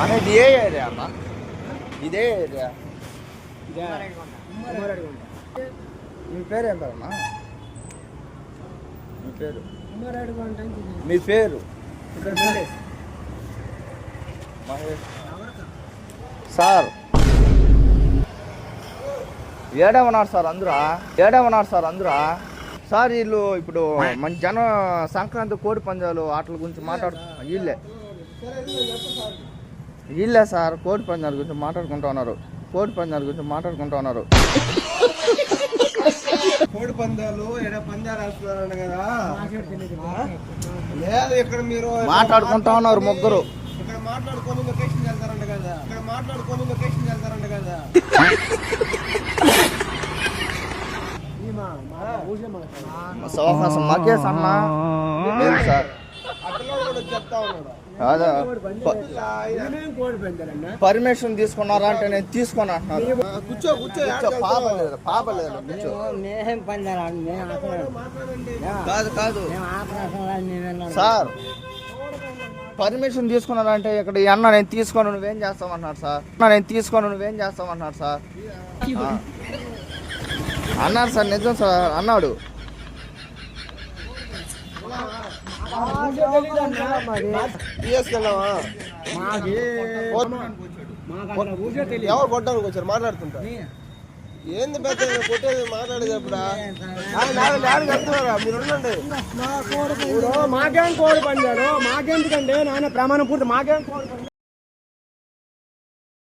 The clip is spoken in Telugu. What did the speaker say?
అనేది ఏ ఏరియా అన్న? ఇదే ఏరియా. మీ పేరు ఏం పేరన్నా? మీ పేరు మీ పేరు మహేష్ సార్. ఏడేమన్నారు సార్ అందరూ సార్ వీళ్ళు ఇప్పుడు మన సంక్రాంతి కోడి పందాలు ఆటల గురించి వీళ్ళే సార్ కోడి పందాల గురించి మాట్లాడుకుంటా ఉన్నారు. కోడి పందాలు పందాలు వేస్తున్నారంట కదా. లేదు ఇక్కడ మీరు మాట్లాడుకుంటా ఉన్నారు ముగ్గురు. ఇక్కడ మాట్లాడుకొని లొకేషన్ వెళ్తారంట కదా. మకేష్ అన్న సార్ చెప్తా ఉన్నాడు. పర్మిషన్ తీసుకున్నారా అంటే నేను తీసుకున్నా అంటున్నారు. కూర్చో పాపలేదు కూర్చో. కాదు సార్ పర్మిషన్ తీసుకున్నారా అంటే ఇక్కడ అన్న నేను తీసుకోను నువ్వేం చేస్తామన్నారు సార్. అన్నారు సార్. నిజం సార్ అన్నాడు. ఎవరు కొట్టడానికి వచ్చారు మాట్లాడుతుంటా? ఏంది పెద్ద కొట్టేది మాట్లాడేది ఎప్పుడా? మీరు మాకేం కోడి పందారు మాకెందుకండి నాన్న ప్రమాణం పూర్తి మాకేం కోడి పందారు.